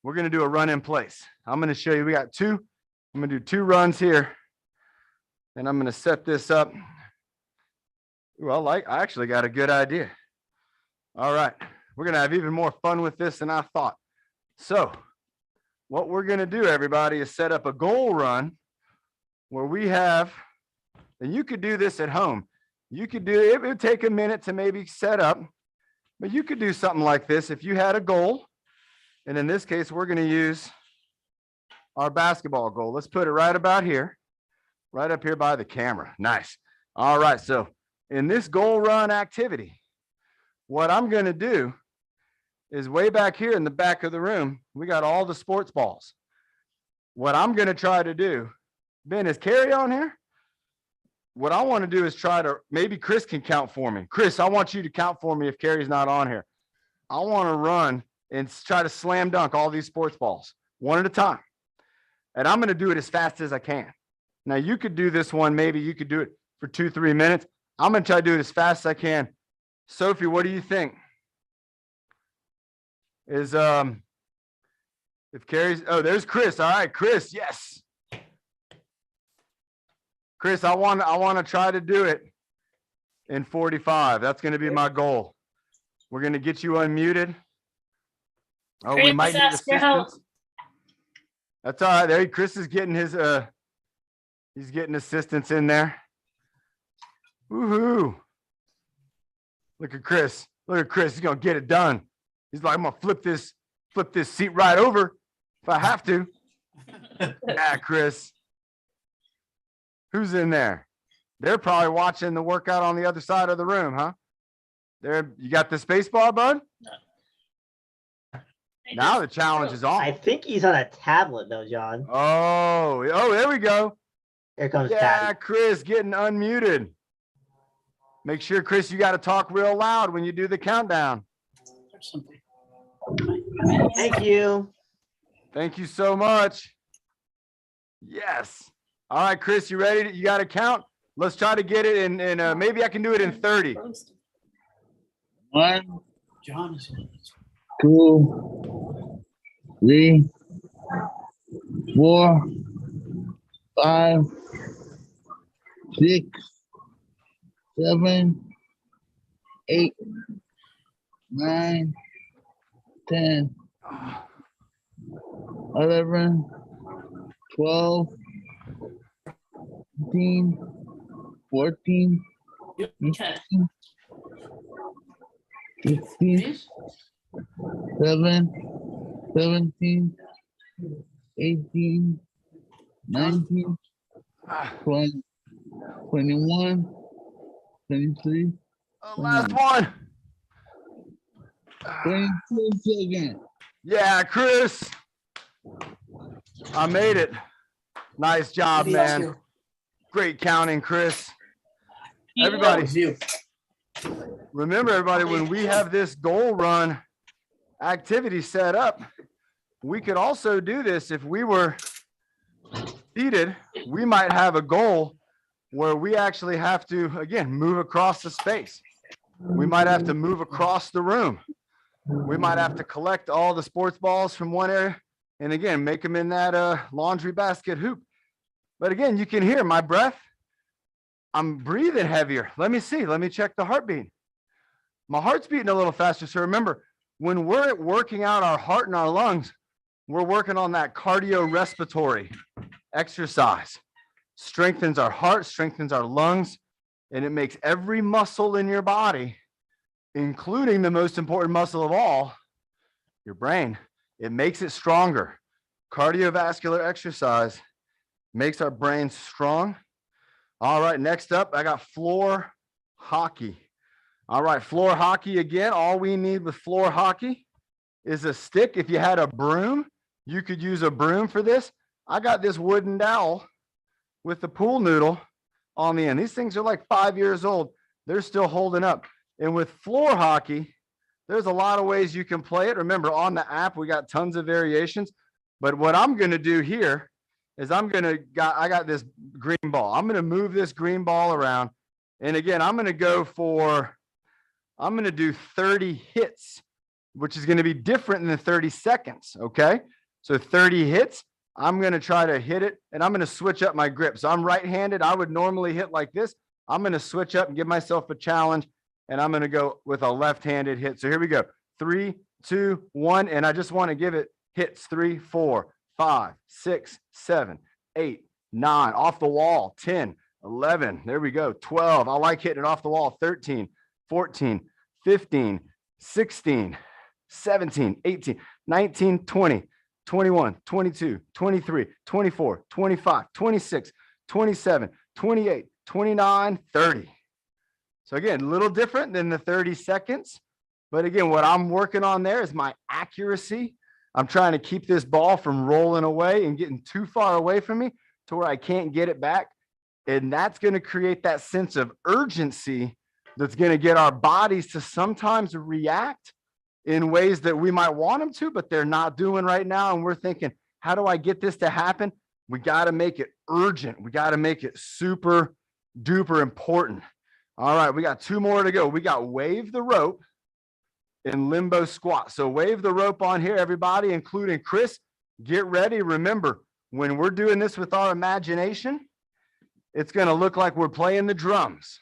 Speaker 1: we're going to do a run in place. I'm going to show you, we got two. I'm going to do 2 runs here. And I'm going to set this up. Well, I actually got a good idea. All right. We're going to have even more fun with this than I thought. So what we're going to do, everybody, is set up a goal run where we have, and you could do this at home. You could do, it would take a minute to maybe set up, but you could do something like this if you had a goal. And in this case, we're going to use our basketball goal. Let's put it right about here, right up here by the camera. Nice. All right. So in this goal run activity, what I'm going to do is way back here in the back of the room, we got all the sports balls. What I'm going to try to do, Ben, is Carrie on here? What I want to do is try to, maybe Chris can count for me. Chris, I want you to count for me if Carrie's not on here. I want to run and try to slam dunk all these sports balls one at a time. And I'm going to do it as fast as I can. Now you could do this one. Maybe you could do it for 2-3 minutes. I'm going to try to do it as fast as I can. Sophie, what do you think? Is, if Carrie's, oh, there's Chris. All right, Chris. Yes. Chris, I want to try to do it in 45. That's going to be my goal. We're going to get you unmuted. Oh, we
Speaker 2: Chris,
Speaker 1: might need
Speaker 2: ask for help.
Speaker 1: assistance. That's all right. There, Chris is getting his, he's getting assistance in there. Woohoo. Look at Chris. Look at Chris. He's going to get it done. He's like, I'm going to flip this seat right over if I have to. Yeah, Chris. Who's in there? They're probably watching the workout on the other side of the room, huh? There, you got the space bar, bud? Now the challenge is on.
Speaker 3: I think he's on a tablet though, John.
Speaker 1: Oh, there we go.
Speaker 3: Here comes
Speaker 1: Yeah,
Speaker 3: Patty.
Speaker 1: Chris getting unmuted. Make sure, Chris, you got to talk real loud when you do the countdown.
Speaker 3: Thank you.
Speaker 1: Thank you so much. Yes. All right, Chris, you ready? You got to count? Let's try to get it in, maybe I can do it in 30.
Speaker 6: 1,
Speaker 2: John is on.
Speaker 6: 2, 3, 4, 5, 6, 7, 8, 9, 10, 11, 12, 13, 14,
Speaker 2: Okay.
Speaker 6: 16, 17, 18, 19, 20, 21, 23,
Speaker 1: Last one.
Speaker 6: 22 seconds.
Speaker 1: Yeah, Chris. I made it. Nice job, man. Great counting, Chris. Everybody, remember, everybody, when we have this goal run activity set up, we could also do this if we were seated. We might have a goal where we actually have to, again, move across the space. We might have to move across the room. We might have to collect all the sports balls from one area and again, make them in that laundry basket hoop. But again, you can hear my breath. I'm breathing heavier. Let me see. Let me check the heartbeat. My heart's beating a little faster. So remember, when we're working out our heart and our lungs, we're working on that cardiorespiratory exercise. Strengthens our heart, strengthens our lungs, and it makes every muscle in your body, including the most important muscle of all, your brain, it makes it stronger. Cardiovascular exercise makes our brain strong. All right, next up, I got floor hockey. All right, floor hockey again. All we need with floor hockey is a stick. If you had a broom, you could use a broom for this. I got this wooden dowel with the pool noodle on the end. These things are like 5 years old. They're still holding up. And with floor hockey, there's a lot of ways you can play it. Remember, on the app, we got tons of variations. But what I'm going to do here is I got this green ball. I'm going to move this green ball around. And again, I'm going to do 30 hits which is going to be different than the 30 seconds. Okay. So 30 hits, I'm going to try to hit it and I'm going to switch up my grip. So I'm right-handed. I would normally hit like this. I'm going to switch up and give myself a challenge. And I'm going to go with a left-handed hit. So here we go. 3, 2, 1. And I just want to give it hits. 3, 4, 5, 6, 7, 8, 9 off the wall. 10, 11. There we go. 12. I like hitting it off the wall. 13, 14, 15, 16, 17, 18, 19, 20, 21, 22, 23, 24, 25, 26, 27, 28, 29, 30. So again, a little different than the 30 seconds. But again, what I'm working on there is my accuracy. I'm trying to keep this ball from rolling away and getting too far away from me to where I can't get it back. And that's going to create that sense of urgency that's going to get our bodies to sometimes react in ways that we might want them to, but they're not doing right now. And we're thinking, how do I get this to happen? We got to make it urgent. We got to make it super duper important. All right, we got 2 more to go. We got wave the rope and limbo squat. So wave the rope on here, everybody, including Chris. Get ready. Remember, when we're doing this with our imagination, it's going to look like we're playing the drums.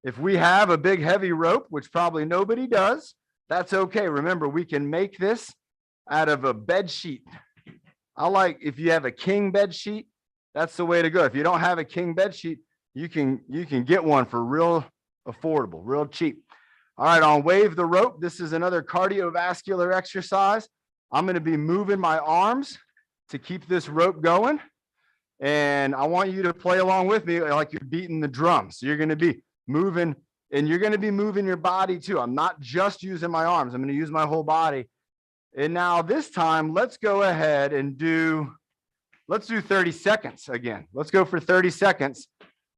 Speaker 1: If we have a big heavy rope, which probably nobody does, that's okay. Remember, we can make this out of a bed sheet. I like if you have a king bed sheet, that's the way to go. If you don't have a king bed sheet, you can get one for real affordable, real cheap. All right, on wave the rope, this is another cardiovascular exercise. I'm going to be moving my arms to keep this rope going. And I want you to play along with me like you're beating the drums. So you're going to be moving, and you're going to be moving your body too. I'm not just using my arms. I'm going to use my whole body. And now this time, let's go ahead and let's do 30 seconds again. Let's go for 30 seconds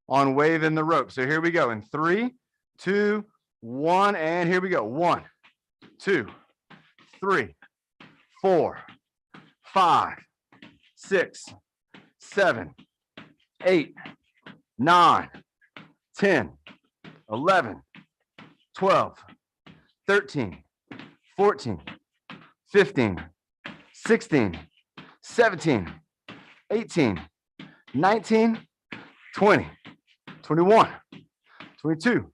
Speaker 1: on waving the rope. So here we go in 3, 2, 1, and here we go. 1, 2, 3, 4, 5, 6, 7, 8, 9, 10, 11, 12, 13, 14, 15, 16, 17, 18, 19, 20, 21, 22,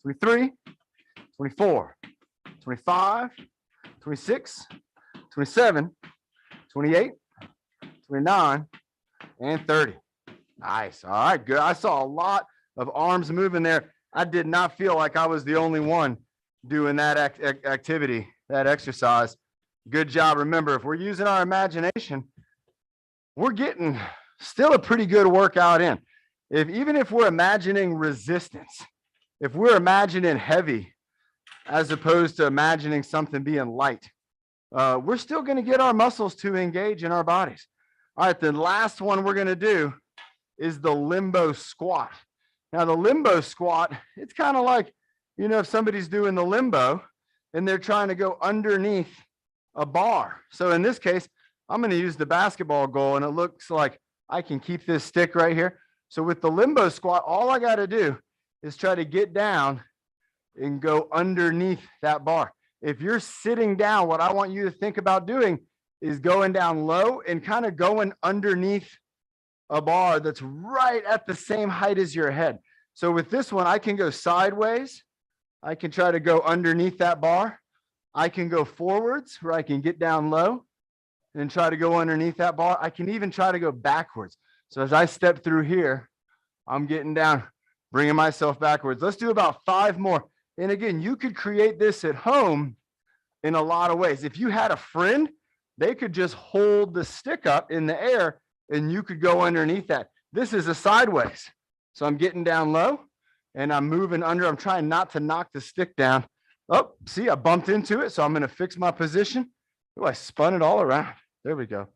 Speaker 1: 23, 24, 25, 26, 27, 28, 29, and 30. Nice. All right, good. I saw a lot of arms moving there. I did not feel like I was the only one doing that activity, that exercise. Good job. Remember, if we're using our imagination, we're getting still a pretty good workout in. Even if we're imagining resistance, if we're imagining heavy, as opposed to imagining something being light, we're still going to get our muscles to engage in our bodies. All right, the last one we're going to do is the limbo squat. Now, the limbo squat, it's kind of like, if somebody's doing the limbo and they're trying to go underneath a bar. So in this case, I'm going to use the basketball goal, and it looks like I can keep this stick right here. So with the limbo squat, all I got to do is try to get down and go underneath that bar. If you're sitting down, what I want you to think about doing is going down low and kind of going underneath a bar that's right at the same height as your head. So with this one, I can go sideways. I can try to go underneath that bar. I can go forwards where I can get down low and try to go underneath that bar. I can even try to go backwards. So as I step through here, I'm getting down, bringing myself backwards. Let's do about 5 more. And again, you could create this at home in a lot of ways. If you had a friend, they could just hold the stick up in the air and you could go underneath that. This is a sideways. So I'm getting down low and I'm moving under. I'm trying not to knock the stick down. Oh, see, I bumped into it. So I'm going to fix my position. Oh, I spun it all around. There we go.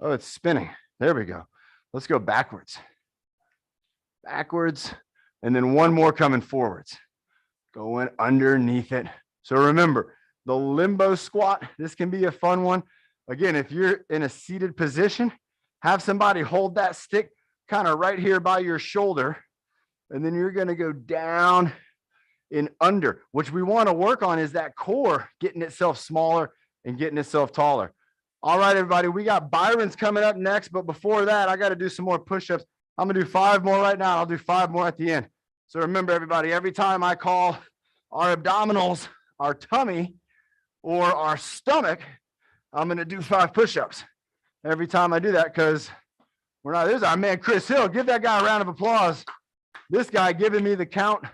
Speaker 1: Oh, it's spinning. There we go. Let's go backwards. Backwards. And then one more coming forwards. Going underneath it. So remember, the limbo squat, this can be a fun one. Again, if you're in a seated position, have somebody hold that stick kind of right here by your shoulder. And then you're going to go down in under. Which we want to work on is that core getting itself smaller and getting itself taller. All right, everybody, we got Byron's coming up next, but before that, I got to do some more push-ups. I'm gonna do 5 more right now. I'll do 5 more at the end. So remember, everybody, every time I call our abdominals, our tummy, or our stomach, I'm gonna do 5 push-ups every time I do that, because we're not. There's our man Chris Hill. Give that guy a round of applause. This guy giving me the count.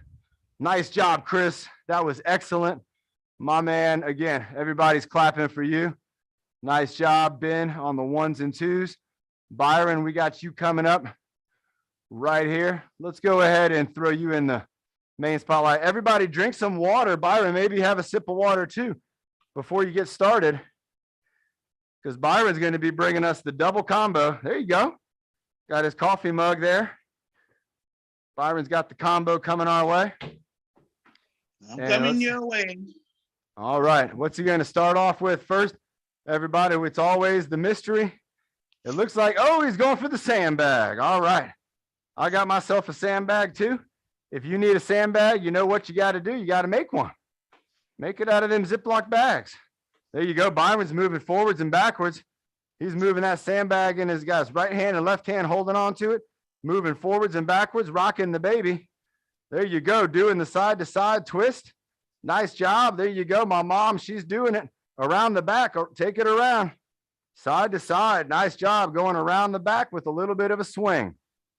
Speaker 1: Nice job, Chris. That was excellent, my man. Again, everybody's clapping for you. Nice job, Ben, on the 1s and 2s. Byron, we got you coming up right here. Let's go ahead and throw you in the main spotlight. Everybody drink some water. Byron, maybe have a sip of water too before you get started, because Byron's going to be bringing us the double combo. There you go. Got his coffee mug there. Byron's got the combo coming our way.
Speaker 6: I'm
Speaker 1: And
Speaker 6: coming
Speaker 1: let's-
Speaker 6: your way.
Speaker 1: All right. What's he going to start off with first? Everybody, it's always the mystery. It looks like, oh, he's going for the sandbag. All right. I got myself a sandbag too. If you need a sandbag, you know what you got to do. You got to make one. Make it out of them Ziploc bags. There you go. Byron's moving forwards and backwards. He's moving that sandbag in his guy's right hand and left hand, holding on to it, moving forwards and backwards, rocking the baby. There you go. Doing the side to side twist. Nice job. There you go. My mom, she's doing it around the back. Take it around side to side. Nice job going around the back with a little bit of a swing.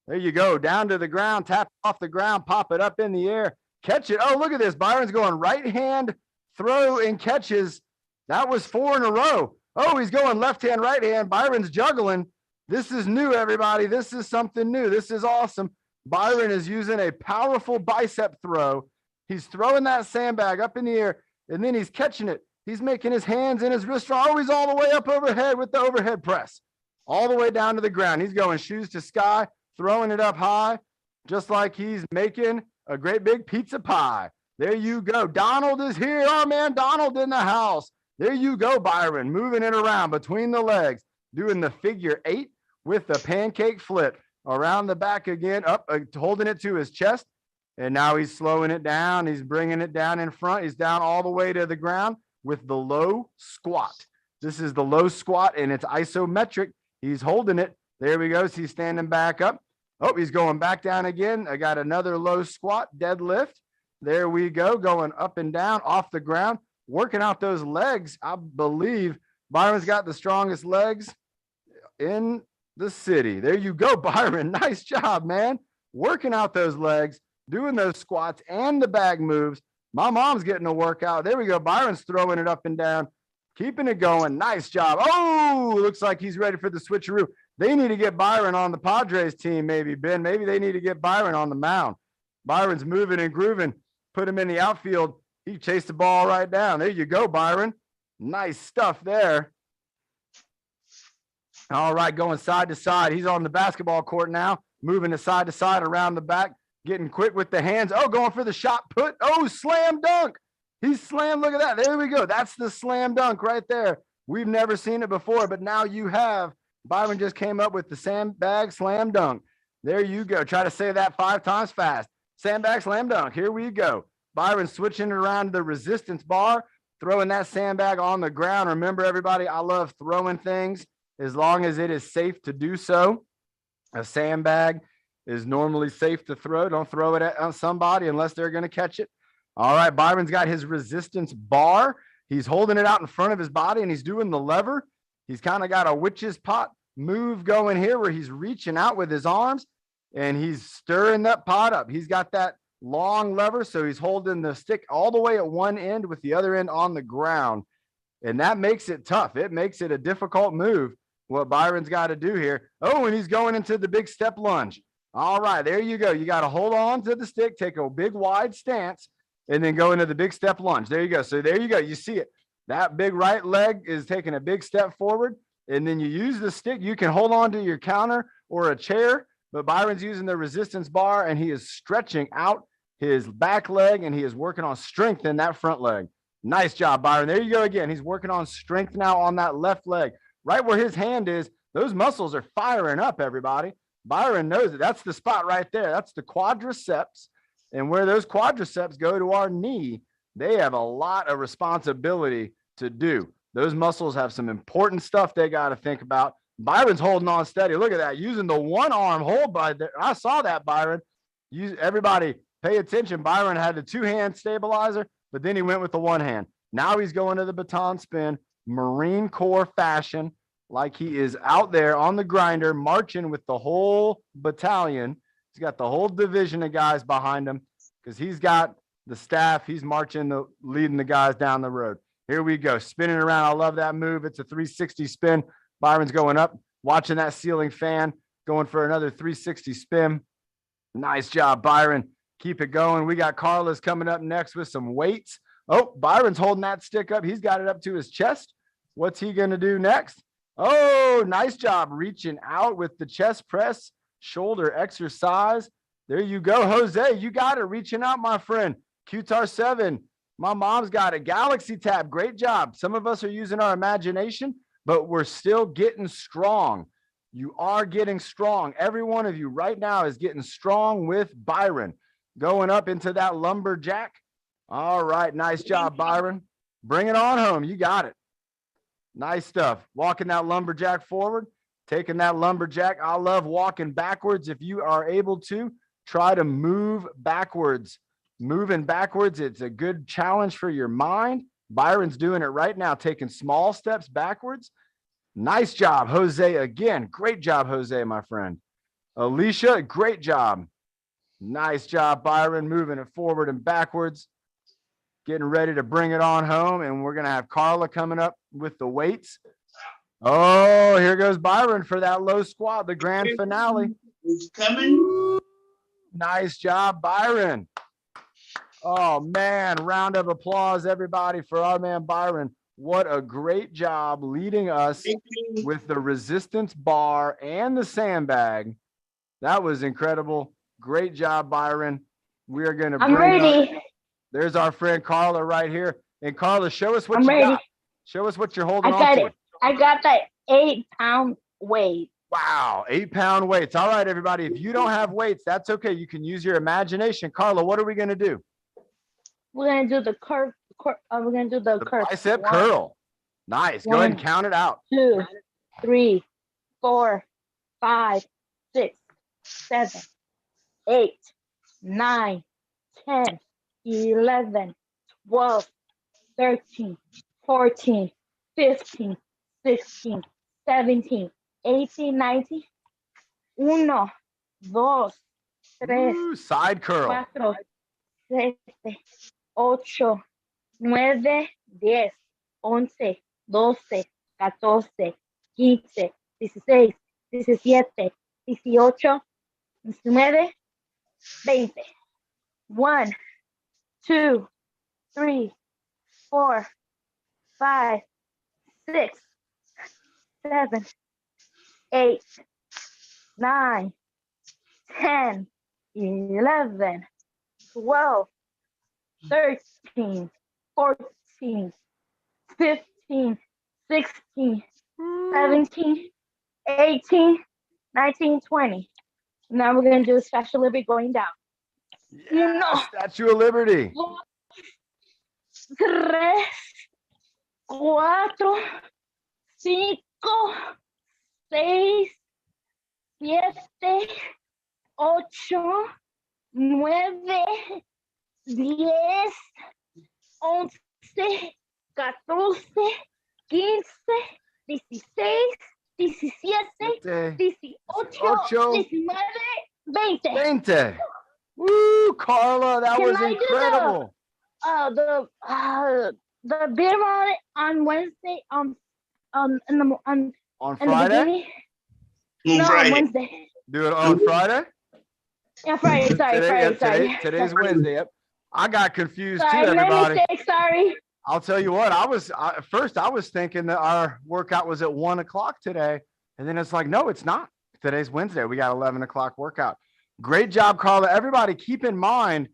Speaker 1: There you go. Down to the ground, tap off the ground, pop it up in the air, catch it. Oh, look at this. Byron's going right hand throw and catches. That was 4 in a row. Oh, he's going left hand, right hand. Byron's juggling. This is new, everybody. This is something new. This is awesome. Byron is using a powerful bicep throw. He's throwing that sandbag up in the air, and then he's catching it. He's making his hands and his wrist. Oh, he's all the way up overhead with the overhead press, all the way down to the ground. He's going shoes to sky, throwing it up high, just like he's making a great big pizza pie. There you go. Donald is here. Oh, man, Donald in the house. There you go, Byron, moving it around between the legs, doing the figure 8 with the pancake flip around the back again, up, holding it to his chest. And now he's slowing it down. He's bringing it down in front. He's down all the way to the ground with the low squat. This is the low squat, and it's isometric. He's holding it. There we go. So he's standing back up. Oh, he's going back down again. I got another low squat, deadlift. There we go, going up and down off the ground, working out those legs. I believe Byron's got the strongest legs in the city. There you go, Byron. Nice job, man. Working out those legs, doing those squats and the bag moves. My mom's getting a workout. There we go. Byron's throwing it up and down, keeping it going. Nice job. Oh, looks like he's ready for the switcheroo. They need to get Byron on the Padres team, maybe, Ben. Maybe they need to get Byron on the mound. Byron's moving and grooving. Put him in the outfield. He chased the ball right down. There you go, Byron. Nice stuff there. All right, going side to side. He's on the basketball court now, moving to side around the back, getting quick with the hands. Oh, going for the shot put. Oh, slam dunk. He's slammed. Look at that. There we go. That's the slam dunk right there. We've never seen it before, but now you have. Byron just came up with the sandbag slam dunk. There you go. Try to say that 5 times fast. Sandbag slam dunk. Here we go. Byron switching it around to the resistance bar, throwing that sandbag on the ground. Remember, everybody, I love throwing things as long as it is safe to do so. A sandbag is normally safe to throw. Don't throw it at somebody unless they're going to catch it. All right, Byron's got his resistance bar. He's holding it out in front of his body, and he's doing the lever. He's kind of got a witch's pot move going here where he's reaching out with his arms, and he's stirring that pot up. He's got that long lever, so he's holding the stick all the way at one end with the other end on the ground. And that makes it tough. It makes it a difficult move, what Byron's got to do here. Oh, and he's going into the big step lunge. All right, there you go. You got to hold on to the stick, take a big wide stance, and then go into the big step lunge. There you go. So there you go. You see it. That big right leg is taking a big step forward, and then you use the stick. You can hold on to your counter or a chair, but Byron's using the resistance bar, and he is stretching out his back leg, and he is working on strength in that front leg. Nice job, Byron. There you go again. He's working on strength now on that left leg. Right where his hand is, those muscles are firing up, everybody. Byron knows it. That's the spot right there. That's the quadriceps. And where those quadriceps go to our knee, they have a lot of responsibility to do. Those muscles have some important stuff they got to think about. Byron's holding on steady. Look at that, using the one arm hold by there. I saw that, Byron. Everybody pay attention. Byron had the two-hand stabilizer, but then he went with the one hand. Now he's going to the baton spin, Marine Corps fashion, like he is out there on the grinder, marching with the whole battalion. He's got the whole division of guys behind him because he's got the staff. He's marching, leading the guys down the road. Here we go, spinning around. I love that move. It's a 360 spin. Byron's going up, watching that ceiling fan, going for another 360 spin. Nice job, Byron. Keep it going. We got Carlos coming up next with some weights. Oh, Byron's holding that stick up. He's got it up to his chest. What's he going to do next? Oh, nice job reaching out with the chest press, shoulder exercise. There you go, Jose. You got it. Reaching out, my friend. QTAR 7. My mom's got a Galaxy tab. Great job. Some of us are using our imagination, but we're still getting strong. You are getting strong. Every one of you right now is getting strong with Byron. Going up into that lumberjack. All right. Nice job, Byron. Bring it on home. You got it. Nice stuff. Walking that lumberjack forward, taking that lumberjack. I love walking backwards. If you are able to, try to move backwards. Moving backwards, it's a good challenge for your mind. Byron's doing it right now, taking small steps backwards. Nice job, Jose. Again, great job, Jose, my friend. Alicia, great job. Nice job, Byron, moving it forward and backwards. Getting ready to bring it on home, and we're going to have Carla coming up with the weights. Oh, here goes Byron for that low squat, the grand finale.
Speaker 5: It's coming.
Speaker 1: Nice job, Byron. Oh, man, round of applause, everybody, for our man Byron. What a great job leading us with the resistance bar and the sandbag. That was incredible. Great job, Byron. We are going to
Speaker 4: I'm ready.
Speaker 1: There's our friend Carla right here. And Carla, show us what
Speaker 4: I'm
Speaker 1: you
Speaker 4: ready.
Speaker 1: got. Show us what you're holding
Speaker 4: I
Speaker 1: on
Speaker 4: got
Speaker 1: to.
Speaker 4: it. I got that 8-pound weight.
Speaker 1: Wow, 8-pound weights. All right, everybody. If you don't have weights, that's okay. You can use your imagination. Carla, what are we going to do?
Speaker 4: We're gonna do the curve. We're gonna do the curve.
Speaker 1: Bicep
Speaker 4: 1,
Speaker 1: curl. Nice. Go ahead and
Speaker 4: 1,
Speaker 1: count it out.
Speaker 4: 2, 3, 4, 5, 6, 7, 8, 9, 10, 11, 12, 13, 14, 15, 16, 17, 18, 19. 1, 2, 3,
Speaker 1: Ooh, side curl.
Speaker 4: 4, 7, 8, 9, 10, 11, 12, 14, 15, 16, 17, 18, 19, 20. 1, 2, 3, 4, 5, 6, 7, 8, 9, 10, 11, 12, 13, 14, 15, 16, 17, 18, 19, 20. Now we're going to do a Statue of Liberty going down.
Speaker 1: Yeah, Statue of Liberty.
Speaker 4: 3, 4, 5, 6, 7, 8, 9, 10, 11, 14, 15, 16, 17, 18, 19, 20.
Speaker 1: Woo, Carla, that
Speaker 4: Can
Speaker 1: was
Speaker 4: I do
Speaker 1: incredible.
Speaker 4: The beer on Wednesday, in
Speaker 1: On
Speaker 4: the
Speaker 1: Friday?
Speaker 4: beginning.
Speaker 5: On
Speaker 4: No, on
Speaker 5: Friday.
Speaker 4: Wednesday.
Speaker 1: Do it on Friday?
Speaker 4: Yeah, Friday. Sorry.
Speaker 1: Today's Wednesday. Yep. I got confused
Speaker 4: Sorry,
Speaker 1: too,
Speaker 4: my
Speaker 1: everybody.
Speaker 4: mistake. Sorry.
Speaker 1: I'll tell you what, at first I was thinking that our workout was at 1 o'clock today. And then it's like, no, it's not. Today's Wednesday. We got 11 o'clock workout. Great job, Carla. Everybody keep in mind,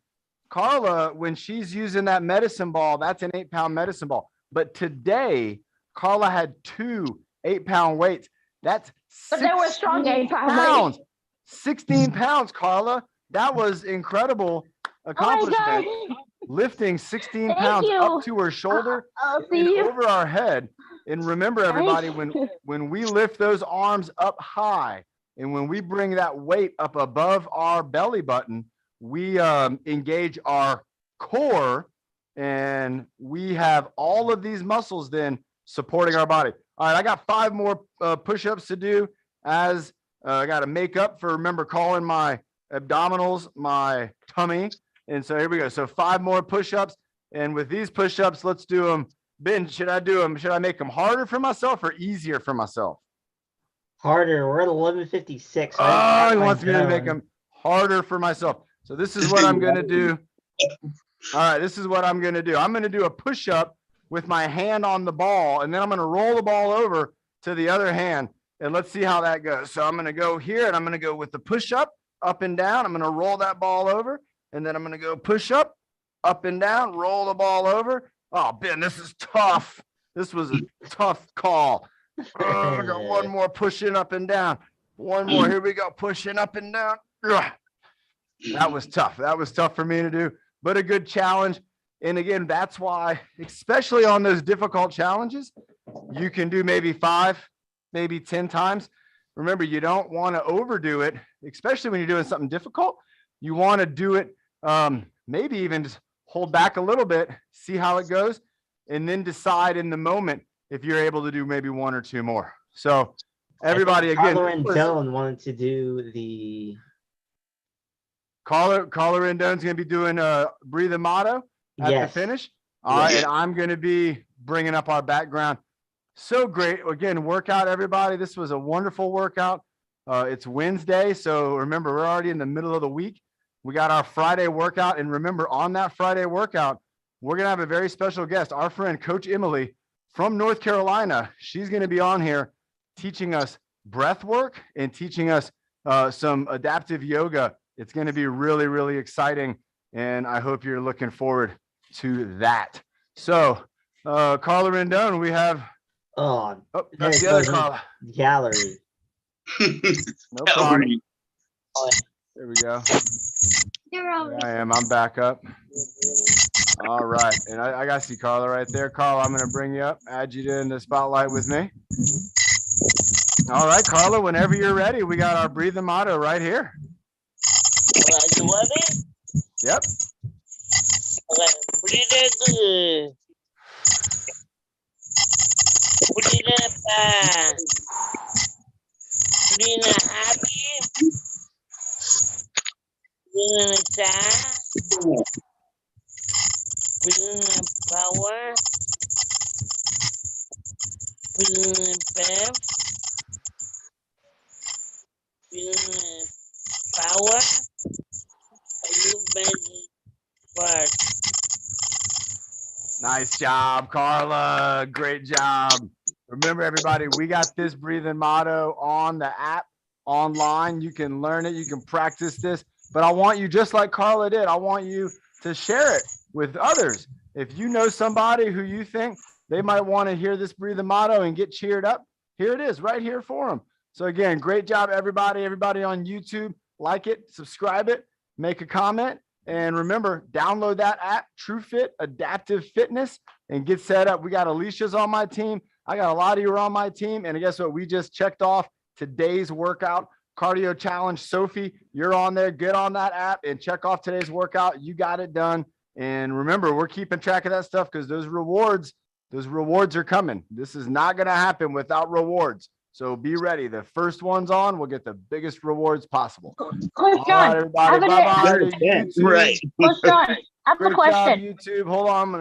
Speaker 1: Carla, when she's using that medicine ball, that's an 8-pound medicine ball. But today, Carla had 2 8-pound weights. That's
Speaker 4: But they were strong
Speaker 1: 16
Speaker 4: 8-pound
Speaker 1: pounds.
Speaker 4: weights.
Speaker 1: 16 pounds, Carla. That was incredible. accomplishment,
Speaker 4: God.
Speaker 1: lifting 16
Speaker 4: Thank
Speaker 1: pounds
Speaker 4: you.
Speaker 1: up to her shoulder
Speaker 4: I'll see
Speaker 1: and
Speaker 4: you.
Speaker 1: over our head. And remember, everybody, when we lift those arms up high and when we bring that weight up above our belly button, we engage our core and we have all of these muscles then supporting our body. All right, I got 5 more push-ups to do as I got to make up for, remember, calling my abdominals, my tummy. And so here we go. So 5 more push-ups. And with these push-ups, let's do them. Ben, should I make them harder for myself or easier for myself?
Speaker 3: Harder. We're at 11:56.
Speaker 1: Oh, he wants me to make them harder for myself. So this is what I'm going to do. All right, this is what I'm going to do. I'm going to do a push-up with my hand on the ball, and then I'm going to roll the ball over to the other hand, and let's see how that goes. So I'm going to go here, and I'm going to go with the push-up, up and down. I'm going to roll that ball over, and then I'm going to go push-up, up and down, roll the ball over. Oh, Ben, this is tough. This was a tough call. Oh, I got one more pushing up and down. One more. Here we go. Pushing up and down. Ugh. That was tough. That was tough for me to do, but a good challenge. And again, that's why, especially on those difficult challenges, you can do maybe 5, maybe 10 times. Remember, you don't want to overdo it, especially when you're doing something difficult. You want to do it, maybe even just hold back a little bit, see how it goes, and then decide in the moment if you're able to do maybe 1 or 2 more. So everybody, again,
Speaker 3: Carla Rendon wanted to do the
Speaker 1: Carla Rendon's going to be doing a breathing motto at the finish. All right, and I'm going to be bringing up our background. So great. Again, workout, everybody. This was a wonderful workout. It's Wednesday, so remember, we're already in the middle of the week. We got our Friday workout, and remember, on that Friday workout, we're going to have a very special guest, our friend, Coach Emily from North Carolina. She's going to be on here teaching us breath work and teaching us some adaptive yoga. It's going to be really, really exciting, and I hope you're looking forward to that. So, Carla Rendon, we have.
Speaker 3: Oh,
Speaker 1: That's the other Carla.
Speaker 3: Gallery.
Speaker 1: No problem. There we go. There I am. I'm back up. All right, and I got to see Carla right there. Carla, I'm going to bring you up, add you in the spotlight with me. All right, Carla, whenever you're ready, we got our breathing motto right here.
Speaker 7: You ready?
Speaker 1: Yep.
Speaker 7: Okay, breathe good. Breathe fast. Breathe happy. Breathe sad. Breathe power. Breathe breath. Breathe power. You ready first.
Speaker 1: Nice job, Carla. Great job. Remember, everybody, we got this breathing motto on the app online. You can learn it. You can practice this. But I want you, just like Carla did, I want you to share it with others. If you know somebody who you think they might want to hear this breathing motto and get cheered up, here it is right here for them. So again, great job, everybody. Everybody on YouTube, like it, subscribe it, make a comment. And remember, download that app, TrueFit Adaptive Fitness, and get set up. We got Alicia's on my team. I got a lot of you on my team. And guess what? We just checked off today's workout, cardio challenge. Sophie, you're on there. Get on that app and check off today's workout. You got it done. And remember, we're keeping track of that stuff because those rewards are coming. This is not going to happen without rewards. So be ready. The first one's on, we'll get the biggest rewards possible.
Speaker 4: Coach
Speaker 1: All
Speaker 4: John,
Speaker 1: right, everybody. Bye-bye to YouTube.
Speaker 6: Right.
Speaker 4: Coach John, I have a
Speaker 1: Great job,
Speaker 4: question.
Speaker 1: YouTube. Hold on. I'm gonna